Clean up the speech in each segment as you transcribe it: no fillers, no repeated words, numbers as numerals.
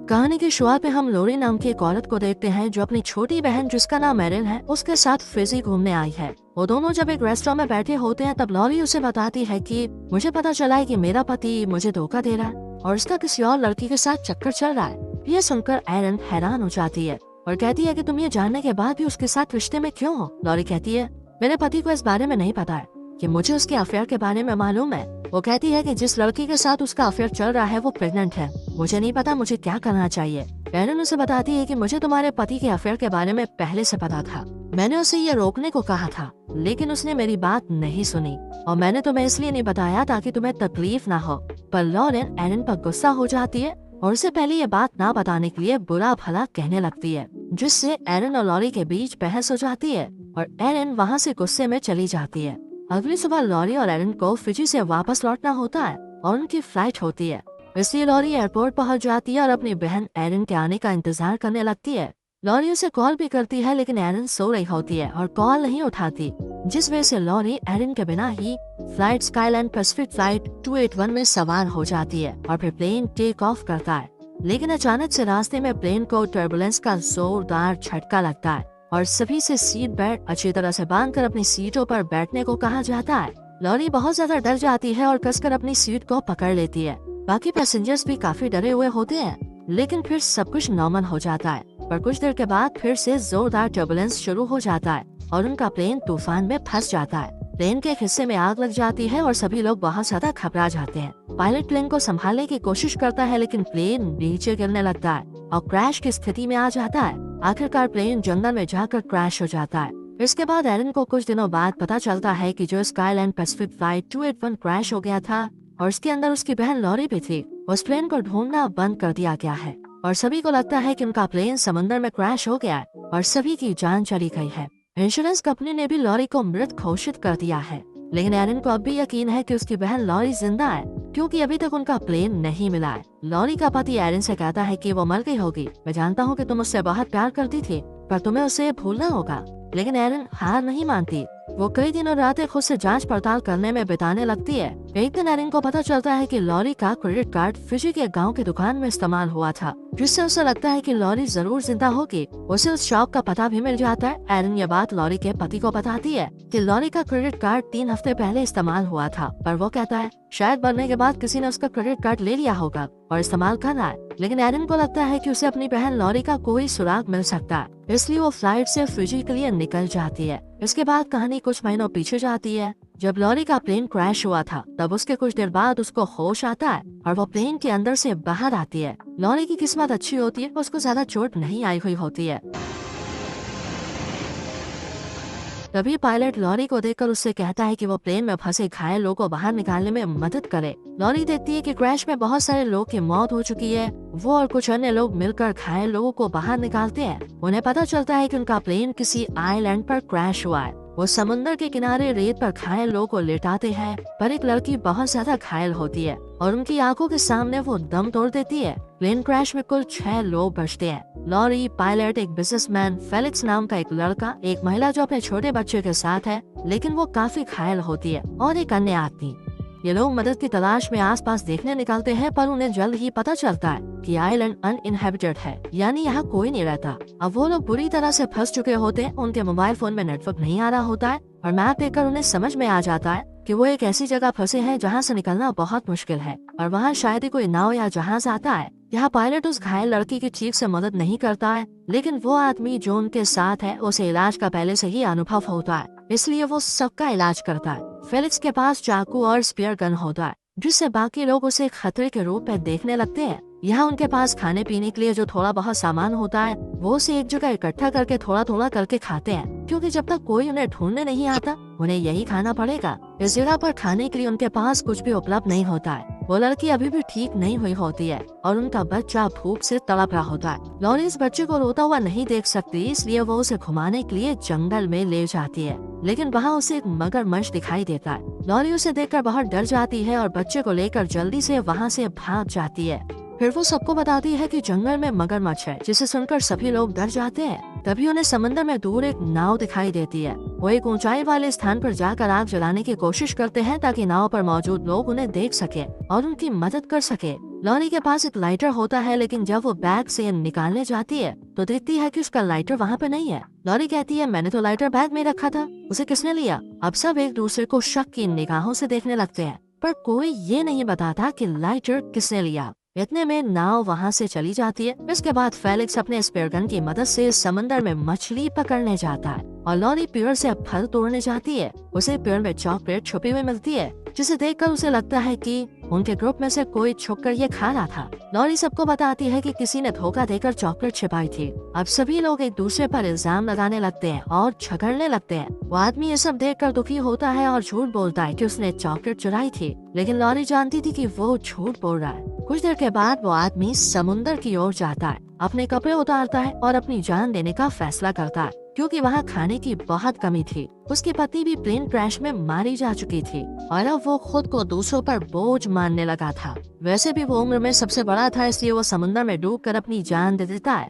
कहानी की शुरुआत में हम लोरी नाम की एक औरत को देखते हैं जो अपनी छोटी बहन जिसका नाम एरिन है उसके साथ फिजी घूमने आई है। वो दोनों जब एक रेस्टोरेंट में बैठे होते हैं तब लॉरी उसे बताती है कि मुझे पता चला है कि मेरा पति मुझे धोखा दे रहा है और उसका किसी और लड़की के साथ चक्कर चल रहा है। ये सुनकर एरिन हैरान हो जाती है और कहती है कि तुम ये जानने के बाद भी उसके साथ रिश्ते में क्यों हो। लॉरी कहती है मेरे पति को इस बारे में नहीं पता है कि मुझे उसके अफेयर के बारे में मालूम है। वो कहती है कि जिस लड़की के साथ उसका अफेयर चल रहा है वो प्रेग्नेंट है। मुझे नहीं पता मुझे क्या करना चाहिए। एरिन उसे बताती है कि मुझे तुम्हारे पति के अफेयर के बारे में पहले से पता था। मैंने उसे ये रोकने को कहा था लेकिन उसने मेरी बात नहीं सुनी और मैंने तुम्हें इसलिए नहीं बताया ताकि तुम्हें तकलीफ ना हो। पर लॉरेन एरिन पर गुस्सा हो जाती है और उससे पहले ये बात ना बताने के लिए बुरा भला कहने लगती है, जिससे एरिन और लॉरी के बीच बहस हो जाती है और एरिन वहाँ से गुस्से में चली जाती है। अगली सुबह लॉरी और एरिन को फिजी से वापस लौटना होता है और उनकी फ्लाइट होती है, इसलिए लॉरी एयरपोर्ट पहुंच जाती है और अपनी बहन एरिन के आने का इंतजार करने लगती है। लॉरी उसे कॉल भी करती है लेकिन एरिन सो रही होती है और कॉल नहीं उठाती, जिस वजह से लॉरी एरिन के बिना ही फ्लाइट स्काईलाइन पैसिफिक फ्लाइट 281 में सवार हो जाती है और फिर प्लेन टेक ऑफ करता है। लेकिन अचानक से रास्ते में प्लेन को टर्बुलेंस का जोरदार झटका लगता है और सभी से सीट बेल्ट अच्छी तरह से बांधकर अपनी सीटों पर बैठने को कहा जाता है। लॉरी बहुत ज्यादा डर जाती है और कसकर अपनी सीट को पकड़ लेती है। बाकी पैसेंजर्स भी काफी डरे हुए होते हैं लेकिन फिर सब कुछ नॉर्मल हो जाता है। पर कुछ देर के बाद फिर से जोरदार टर्बुलेंस शुरू हो जाता है और उनका प्लेन तूफान में फंस जाता है। प्लेन के एक हिस्से में आग लग जाती है और सभी लोग बहुत ज्यादा घबरा जाते हैं। पायलट प्लेन को संभालने की कोशिश करता है लेकिन प्लेन नीचे गिरने लगता है और क्रैश की स्थिति में आ जाता है। आखिरकार प्लेन जंगल में जाकर क्रैश हो जाता है। इसके बाद एरिन को कुछ दिनों बाद पता चलता है कि जो स्काईलाइन पैसिफिक फ्लाइट 281 क्रैश हो गया था और उसके अंदर उसकी बहन लॉरी भी थी, उस प्लेन को ढूंढना बंद कर दिया गया है और सभी को लगता है कि उनका प्लेन समंदर में क्रैश हो गया है और सभी की जान चली गई है। इंश्योरेंस कंपनी ने भी लॉरी को मृत घोषित कर दिया है लेकिन एरिन को अब भी यकीन है कि उसकी बहन लॉरी जिंदा है क्योंकि अभी तक उनका प्लेन नहीं मिला है। लॉरी का पति एरिन से कहता है कि वो मर गई होगी। मैं जानता हूँ कि तुम उससे बहुत प्यार करती थी पर तुम्हें उसे भूलना होगा। लेकिन एरिन हार नहीं मानती। वो कई दिनों रातें खुद से जांच पड़ताल करने में बिताने लगती है। एक दिन एरिन को पता चलता है कि लॉरी का क्रेडिट कार्ड फिजी के गांव की दुकान में इस्तेमाल हुआ था, जिससे उसे लगता है कि लॉरी जरूर जिंदा होगी। उसे उस शॉप का पता भी मिल जाता है। एरिन ये बात लॉरी के पति को बताती है कि लॉरी का क्रेडिट कार्ड 3 हफ्ते पहले इस्तेमाल हुआ था, पर वो कहता है शायद मरने के बाद किसी ने उसका क्रेडिट कार्ड ले लिया होगा और इस्तेमाल कर रहा है। लेकिन एरिन को लगता है कि उसे अपनी बहन लॉरी का कोई सुराग मिल सकता है, इसलिए वो फ्लाइट से फिजी के लिए निकल जाती है। इसके बाद कहानी कुछ महीनों पीछे जाती है। जब लॉरी का प्लेन क्रैश हुआ था तब उसके कुछ देर बाद उसको होश आता है और वो प्लेन के अंदर से बाहर आती है। लॉरी की किस्मत अच्छी होती है, उसको ज्यादा चोट नहीं आई हुई होती है। तभी पायलट लॉरी को देखकर उससे कहता है कि वो प्लेन में फंसे घायल लोगों को बाहर निकालने में मदद करे। लॉरी देखती है कि क्रैश में बहुत सारे लोग की मौत हो चुकी है। वो और कुछ अन्य लोग मिलकर घायल लोगों को बाहर निकालते हैं। उन्हें पता चलता है कि उनका प्लेन किसी आइलैंड पर क्रैश हुआ है। वो समुद्र के किनारे रेत पर घायल लोगों को लेटाते हैं, पर एक लड़की बहुत ज्यादा घायल होती है और उनकी आंखों के सामने वो दम तोड़ देती है। प्लेन क्रैश में कुल 6 लोग बचते हैं। लॉरी, पायलट, एक बिजनेसमैन फेलिक्स नाम का एक लड़का, एक महिला जो अपने छोटे बच्चे के साथ है लेकिन वो काफी घायल होती है, और एक अन्य आदमी। ये लोग मदद की तलाश में आसपास देखने निकलते हैं पर उन्हें जल्द ही पता चलता है कि आइलैंड अनइनहेबिटेड है, यानी यहाँ कोई नहीं रहता। अब वो लोग बुरी तरह से फंस चुके होते हैं। उनके मोबाइल फोन में नेटवर्क नहीं आ रहा होता है और मैप देखकर उन्हें समझ में आ जाता है कि वो एक ऐसी जगह फंसे हैं जहाँ से निकलना बहुत मुश्किल है और वहाँ शायद ही कोई नाव या जहाज आता है। यहाँ पायलट उस घायल लड़की की ठीक से मदद नहीं करता है लेकिन वो आदमी जो उनके साथ है उसे इलाज का पहले से ही अनुभव होता है, इसलिए वो सबका इलाज करता है। फेलिक्स के पास चाकू और स्पेयर गन होता है, जिससे बाकी लोग उसे खतरे के रूप में देखने लगते हैं। यहाँ उनके पास खाने पीने के लिए जो थोड़ा बहुत सामान होता है वो उसे एक जगह इकट्ठा करके थोड़ा थोड़ा करके खाते हैं, क्योंकि जब तक कोई उन्हें ढूंढने नहीं आता उन्हें यही खाना पड़ेगा। इस जगह पर खाने के लिए उनके पास कुछ भी उपलब्ध नहीं होता है। वो लड़की अभी भी ठीक नहीं हुई होती है और उनका बच्चा भूख से तड़प रहा होता है। लॉरी इस बच्चे को रोता हुआ नहीं देख सकती, इसलिए वो उसे घुमाने के लिए जंगल में ले जाती है, लेकिन वहाँ उसे एक मगरमच्छ दिखाई देता है। लॉरी उसे देखकर बहुत डर जाती है और बच्चे को लेकर जल्दी से वहाँ से भाग जाती है। फिर वो सबको बताती है कि जंगल में मगरमच्छ है, जिसे सुनकर सभी लोग डर जाते हैं। तभी उन्हें समंदर में दूर एक नाव दिखाई देती है। वो एक ऊंचाई वाले स्थान पर जाकर आग जलाने की कोशिश करते हैं ताकि नाव पर मौजूद लोग उन्हें देख सके और उनकी मदद कर सके। लॉरी के पास एक लाइटर होता है, लेकिन जब वो बैग से निकालने जाती है तो देखती है कि उसका लाइटर वहाँ पे नहीं है। लॉरी कहती है, मैंने तो लाइटर बैग में रखा था, उसे किसने लिया? अब सब एक दूसरे को शक की निगाहों से देखने लगते हैं, पर कोई ये नहीं बताता कि लाइटर किसने लिया। इतने में नाव वहाँ से चली जाती है। इसके बाद फेलिक्स अपने स्पेयर गन की मदद से समंदर में मछली पकड़ने जाता है और लॉरी पेड़ से फल तोड़ने जाती है। उसे पेड़ में चॉकलेट छुपी हुई मिलती है, जिसे देखकर उसे लगता है कि उनके ग्रुप में से कोई छुपकर ये खा रहा था। लॉरी सबको बताती है कि किसी ने धोखा देकर चॉकलेट छिपाई थी। अब सभी लोग एक दूसरे पर इल्जाम लगाने लगते हैं और झगड़ने लगते हैं। वो आदमी ये सब देखकर दुखी होता है और झूठ बोलता है कि उसने चॉकलेट चुराई थी, लेकिन लॉरी जानती थी कि वो झूठ बोल रहा है। कुछ देर के बाद वो आदमी समुंदर की ओर जाता है, अपने कपड़े उतारता है और अपनी जान देने का फैसला करता है, क्योंकि वहाँ खाने की बहुत कमी थी। उसकी पत्नी भी प्लेन क्रैश में मारी जा चुकी थी और अब वो खुद को दूसरों पर बोझ मानने लगा था। वैसे भी वो उम्र में सबसे बड़ा था, इसलिए वो समुद्र में डूबकर अपनी जान दे देता है।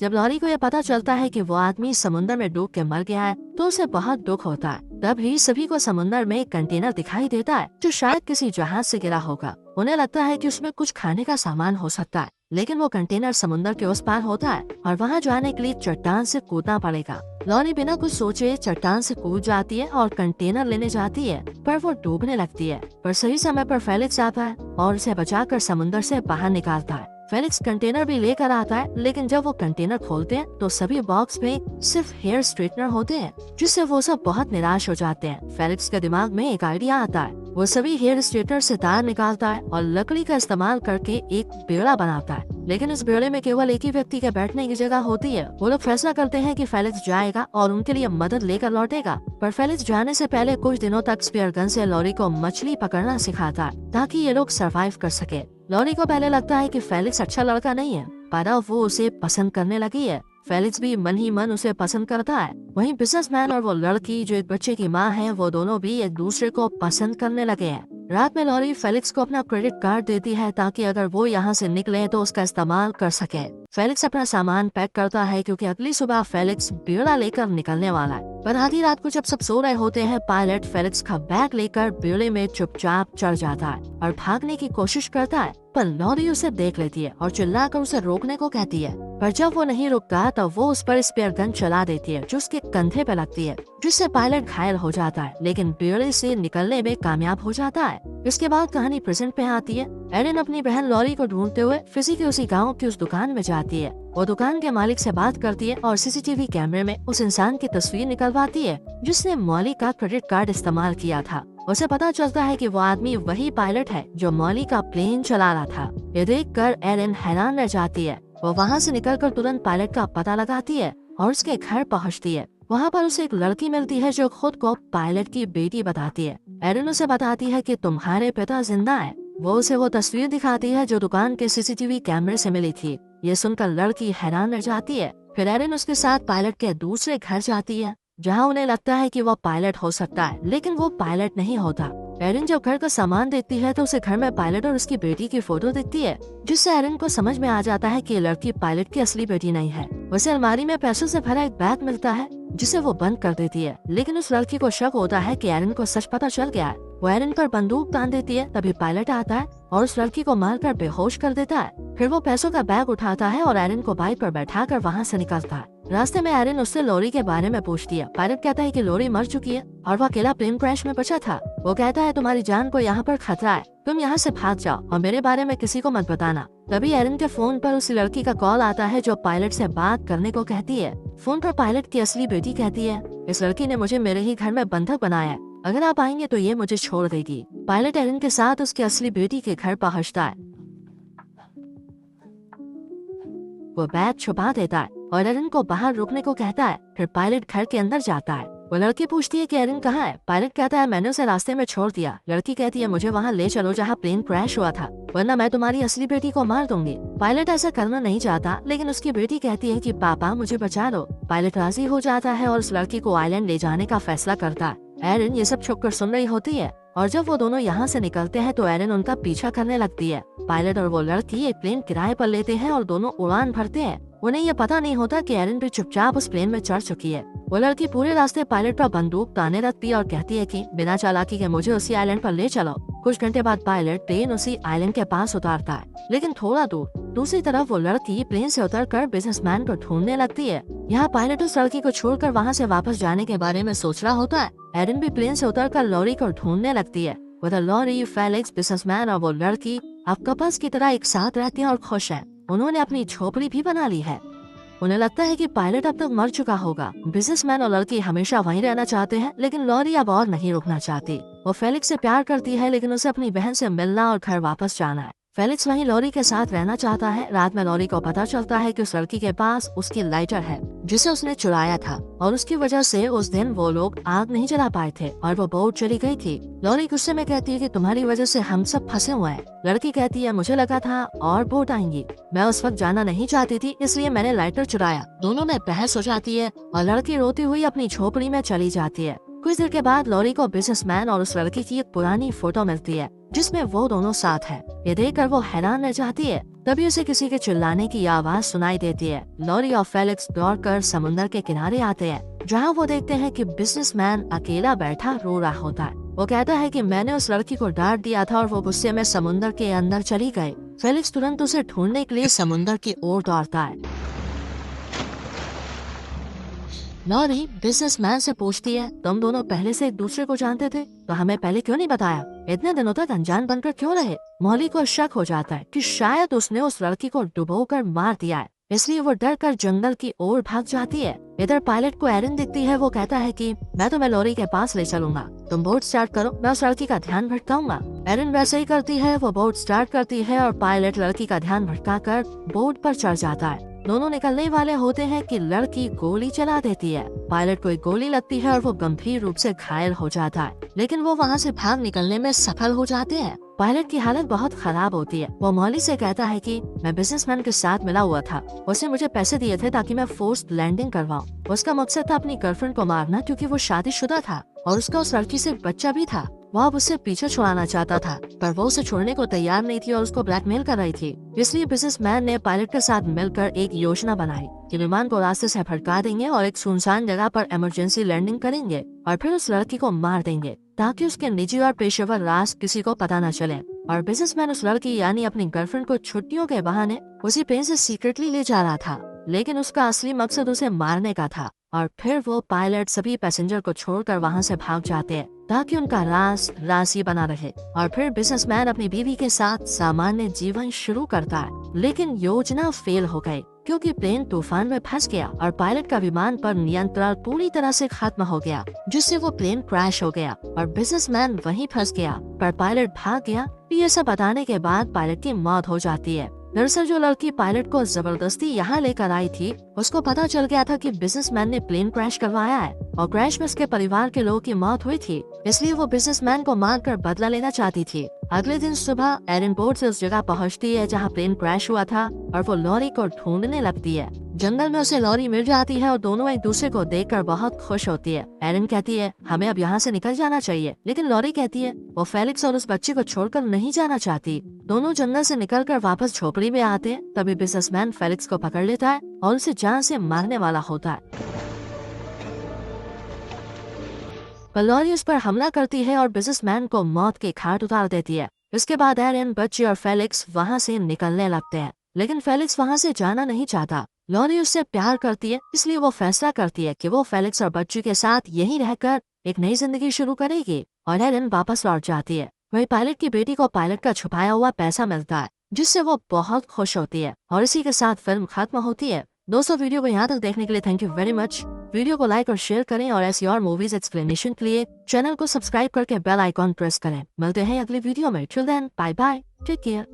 जब लॉरी को यह पता चलता है कि वो आदमी समुद्र में डूब के मर गया है तो उसे बहुत दुख होता है। तभी सभी को समुद्र में एक कंटेनर दिखाई देता है जो शायद किसी जहाज से गिरा होगा। उन्हें लगता है कि उसमें कुछ खाने का सामान हो सकता है, लेकिन वो कंटेनर समुद्र के उस पार होता है और वहाँ जाने के लिए चट्टान से कूदना पड़ेगा। लॉरी बिना कुछ सोचे चट्टान से कूद जाती है और कंटेनर लेने जाती है, पर वो डूबने लगती है। पर सही समय पर फेलिक्स आता है और उसे बचाकर समुद्र से बाहर निकालता है। फेलिक्स कंटेनर भी लेकर आता है, लेकिन जब वो कंटेनर खोलते हैं तो सभी बॉक्स में सिर्फ हेयर स्ट्रेटनर होते हैं, जिससे वो सब बहुत निराश हो जाते हैं। फेलिक्स के दिमाग में एक आइडिया आता है। वो सभी हेयर स्ट्रेटनर से तार निकालता है और लकड़ी का इस्तेमाल करके एक बेड़ा बनाता है, लेकिन इस बेड़े में केवल एक ही व्यक्ति के बैठने की जगह होती है। वो लोग फैसला करते हैं कि फेलिक्स जाएगा और उनके लिए मदद लेकर लौटेगा, पर फेलिक्स जाने से पहले कुछ दिनों तक स्पेयर गन से लॉरी को मछली पकड़ना सिखाता है ताकि ये लोग सरवाइव कर सके। लॉरी को पहले लगता है कि फेलिक्स अच्छा लड़का नहीं है, पर अब वो उसे पसंद करने लगी है। फेलिक्स भी मन ही मन उसे पसंद करता है। वहीं बिजनेसमैन और वो लड़की जो एक बच्चे की माँ है, वो दोनों भी एक दूसरे को पसंद करने लगे हैं। रात में लॉरी फेलिक्स को अपना क्रेडिट कार्ड देती है ताकि अगर वो यहाँ से निकले तो उसका इस्तेमाल कर सके। फेलिक्स अपना सामान पैक करता है क्योंकि अगली सुबह फेलिक्स बेड़ा लेकर निकलने वाला है। पर आधी रात को जब सब सो रहे होते हैं, पायलट फेलिक्स का बैग लेकर बेड़े में चुपचाप चढ़ जाता है और भागने की कोशिश करता है, पर लॉरी उसे देख लेती है और चिल्लाकर उसे रोकने को कहती है। पर जब वो नहीं रुकता तब वो उस पर स्पेयर गन चला देती है जो उसके कंधे पे लगती है, जिससे पायलट घायल हो जाता है, लेकिन बेड़े से निकलने में कामयाब हो जाता है। इसके बाद कहानी प्रेजेंट पे आती है। एरिन अपनी बहन लॉरी को ढूंढते हुए फिजी के उसी गाँव की उस दुकान में जाती है। वो दुकान के मालिक से बात करती है और सीसीटीवी कैमरे में उस इंसान की तस्वीर निकलवाती है जिसने मॉली का क्रेडिट कार्ड इस्तेमाल किया था। उसे पता चलता है कि वो आदमी वही पायलट है जो मॉली का प्लेन चला रहा था। ये देखकर एरिन हैरान रह जाती है। वो वहाँ से निकलकर तुरंत पायलट का पता लगाती है और उसके घर पहुँचती है। वहाँ पर उसे एक लड़की मिलती है जो खुद को पायलट की बेटी बताती है। एरिन उसे बताती है कि तुम्हारे पिता जिंदा है। वो उसे वो तस्वीर दिखाती है जो दुकान के सीसीटीवी कैमरे से मिली थी। ये सुनकर लड़की हैरान रह जाती है। फिर एरिन उसके साथ पायलट के दूसरे घर जाती है जहाँ उन्हें लगता है कि वो पायलट हो सकता है, लेकिन वो पायलट नहीं होता। एरिन जब घर का सामान देखती है तो उसे घर में पायलट और उसकी बेटी की फोटो दिखती है, जिससे एरिन को समझ में आ जाता है कि ये लड़की पायलट की असली बेटी नहीं है। उसे अलमारी में पैसों से भरा एक बैग मिलता है जिसे वो बंद कर देती है, लेकिन उस लड़की को शक होता है कि एरिन को सच पता चल गया है। वो एरिन पर बंदूक तान देती है। तभी पायलट आता है और उस लड़की को मारकर बेहोश कर देता है। फिर वो पैसों का बैग उठाता है और एरिन को बाइक पर बैठाकर वहाँ से निकलता है। रास्ते में एरिन उससे लॉरी के बारे में पूछती है। पायलट कहता है कि लॉरी मर चुकी है और वो अकेला प्लेन क्रैश में बचा था। वो कहता है तुम्हारी जान को यहाँ पर खतरा है, तुम यहाँ से भाग जाओ और मेरे बारे में किसी को मत बताना। तभी एरिन के फोन पर उस लड़की का कॉल आता है जो पायलट से बात करने को कहती है। फोन पर पायलट की असली बेटी कहती है, इस लड़की ने मुझे मेरे ही घर में बंधक बनाया है, अगर आप आएंगे तो ये मुझे छोड़ देगी। पायलट एरिन के साथ उसकी असली बेटी के घर पहुँचता है। वो बैग छुपा देता है और एरिन को बाहर रुकने को कहता है। फिर पायलट घर के अंदर जाता है। वो लड़की पूछती है कि एरिन कहाँ है। पायलट कहता है मैंने उसे रास्ते में छोड़ दिया। लड़की कहती है मुझे वहाँ ले चलो जहाँ प्लेन क्रैश हुआ था, वरना मैं तुम्हारी असली बेटी को मार दूंगी। पायलट ऐसा करना नहीं चाहता, लेकिन उसकी बेटी कहती है कि पापा मुझे बचा लो। पायलट राजी हो जाता है और उस लड़की को आइलैंड ले जाने का फैसला करता है। एरिन ये सब छुपकर सुन रही होती है और जब वो दोनों यहाँ से निकलते हैं तो एरिन उनका पीछा करने लगती है। पायलट और वो लड़की एक प्लेन किराए पर लेते हैं और दोनों उड़ान भरते हैं। उन्हें ये पता नहीं होता कि एरिन भी चुपचाप उस प्लेन में चढ़ चुकी है। वो लड़की पूरे रास्ते पायलट पर बंदूक ताने रखती है और कहती है कि बिना चालाकी के मुझे उसी आइलैंड पर ले चलो। कुछ घंटे बाद पायलट प्लेन उसी आइलैंड के पास उतारता है, लेकिन थोड़ा दूर दूसरी तरफ वो लड़की प्लेन से उतरकर बिजनेसमैन को ढूंढने लगती है। यहाँ पायलट उस लड़की को छोड़कर वहाँ से वापस जाने के बारे में सोच रहा होता है। एरिन भी प्लेन से उतरकर लॉरी को ढूंढने लगती है। वह लॉरी, फेलिक्स, बिजनेसमैन और वो लड़की अब कपल्स की तरह एक साथ रहती हैं और खुश हैं। उन्होंने अपनी झोपड़ी भी बना ली है। उन्हें लगता है कि पायलट अब तक मर चुका होगा। बिजनेसमैन और लड़की हमेशा वहीं रहना चाहते हैं, लेकिन लॉरी अब और नहीं रुकना चाहती। वो फेलिक्स से प्यार करती है, लेकिन उसे अपनी बहन से मिलना और घर वापस जाना है। फेलिक्स वहीं लॉरी के साथ रहना चाहता है। रात में लॉरी को पता चलता है कि उस लड़की के पास उसकी लाइटर है जिसे उसने चुराया था, और उसकी वजह से उस दिन वो लोग आग नहीं जला पाए थे और वो बोट चली गई थी। लॉरी गुस्से में कहती है कि तुम्हारी वजह से हम सब फंसे हुए हैं। लड़की कहती है, मुझे लगा था और बोट आएंगी, मैं उस वक्त जाना नहीं चाहती थी, इसलिए मैंने लाइटर चुराया। दोनों में बहस हो जाती है और लड़की रोती हुई अपनी झोपड़ी में चली जाती है। कुछ देर के बाद लॉरी को बिजनेसमैन और उस लड़की की एक पुरानी फोटो मिलती है जिसमें वो दोनों साथ हैं। ये देखकर वो हैरान रह जाती है। तभी उसे किसी के चिल्लाने की आवाज सुनाई देती है। लॉरी और फेलिक्स दौड़कर समुद्र के किनारे आते हैं, जहाँ वो देखते हैं कि बिजनेसमैन अकेला बैठा रो रहा होता है। वो कहता है कि मैंने उस लड़की को डांट दिया था और वो गुस्से में समुद्र के अंदर चली गई। फेलिक्स तुरंत उसे ढूंढने के लिए समुद्र की ओर दौड़ता है। लॉरी बिजनेसमैन से पूछती है, तुम दोनों पहले से एक दूसरे को जानते थे, तो हमें पहले क्यों नहीं बताया? इतने दिनों तक अनजान बनकर क्यों रहे? मॉली को शक हो जाता है कि शायद उसने उस लड़की को डुबोकर मार दिया है, इसलिए वो डर कर जंगल की ओर भाग जाती है। इधर पायलट को एरिन दिखती है। वो कहता है कि मैं तुम्हें लॉरी के पास ले चलूंगा, तुम बोट स्टार्ट करो, मैं उस लड़की का ध्यान भटकाऊंगा। एरिन वैसे ही करती है। वो बोट स्टार्ट करती है और पायलट लड़की का ध्यान भटकाकर बोट पर चढ़ जाता है। दोनों निकलने वाले होते हैं कि लड़की गोली चला देती है। पायलट को एक गोली लगती है और वो गंभीर रूप से घायल हो जाता है, लेकिन वो वहाँ से भाग निकलने में सफल हो जाते हैं। पायलट की हालत बहुत खराब होती है। वो मॉली से कहता है कि मैं बिजनेसमैन के साथ मिला हुआ था, उसने मुझे पैसे दिए थे ताकि मैं फोर्स्ड लैंडिंग करवाऊं। उसका मकसद था अपनी गर्लफ्रेंड को मारना, क्योंकि वो शादीशुदा था और उसका उस लड़की से बच्चा भी था। वो अब उससे पीछे छुड़ाना चाहता था, पर वो उसे छोड़ने को तैयार नहीं थी और उसको ब्लैकमेल कर रही थी। इसलिए बिजनेसमैन ने पायलट के साथ मिलकर एक योजना बनाई कि विमान को रास्ते से भटका देंगे और एक सुनसान जगह पर इमरजेंसी लैंडिंग करेंगे और फिर उस लड़की को मार देंगे ताकि उसके निजी और पेशेवर राज किसी को पता न चले। और बिजनेसमैन उस लड़की यानी अपनी गर्लफ्रेंड को छुट्टियों के बहाने उसी प्लेन से सीक्रेटली ले जा रहा था, लेकिन उसका असली मकसद उसे मारने का था। और फिर वो पायलट सभी पैसेंजर को छोड़कर वहाँ से भाग जाते हैं ताकि उनका राज ही बना रहे। और फिर बिजनेसमैन अपनी बीवी के साथ सामान्य जीवन शुरू करता है, लेकिन योजना फेल हो गई क्योंकि प्लेन तूफान में फंस गया और पायलट का विमान पर नियंत्रण पूरी तरह से खत्म हो गया, जिससे वो प्लेन क्रैश हो गया और बिजनेसमैन वहीं फंस गया, पर पायलट भाग गया। ये सब बताने के बाद पायलट की मौत हो जाती है। दरअसल जो लड़की पायलट को जबरदस्ती यहाँ लेकर आई थी, उसको पता चल गया था कि बिजनेसमैन ने प्लेन क्रैश करवाया है और क्रैश में उसके परिवार के लोगों की मौत हुई थी, इसलिए वो बिजनेसमैन को मारकर बदला लेना चाहती थी। अगले दिन सुबह एरिन बोट से उस जगह पहुँचती है जहाँ प्लेन क्रैश हुआ था और वो लॉरी को ढूंढने लगती है। जंगल में उसे लॉरी मिल जाती है और दोनों एक दूसरे को देखकर बहुत खुश होती है। एरिन कहती है, हमें अब यहाँ से निकल जाना चाहिए, लेकिन लॉरी कहती है वो फेलिक्स और उस बच्चे को छोड़कर नहीं जाना चाहती। दोनों जंगल से निकलकर वापस झोपड़ी में आते हैं। तभी बिजनेसमैन फेलिक्स को पकड़ लेता है और उसे जान से मारने वाला होता है, पर लॉरी उस पर हमला करती है और बिजनेसमैन को मौत के घाट उतार देती है। इसके बाद एरिन, बच्चे और फेलिक्स वहाँ से निकलने लगते हैं, लेकिन फेलिक्स वहाँ से जाना नहीं चाहता। लॉरी उससे प्यार करती है, इसलिए वो फैसला करती है कि वो फेलिक्स और बच्चे के साथ यहीं रहकर एक नई जिंदगी शुरू करेगी और एरिन वापस लौट जाती है। वही पायलट की बेटी को पायलट का छुपाया हुआ पैसा मिलता है, जिससे वो बहुत खुश होती है और इसी के साथ फिल्म खत्म होती है। दोस्तों, वीडियो को यहाँ तक देखने के लिए thank you very much. Video को लाइक और शेयर करें और ऐसी और मूवीज एक्सप्लेनेशन के लिए चैनल को सब्सक्राइब करके बेल आइकॉन प्रेस करें। मिलते हैं अगली वीडियो में। Till then, bye bye, take care.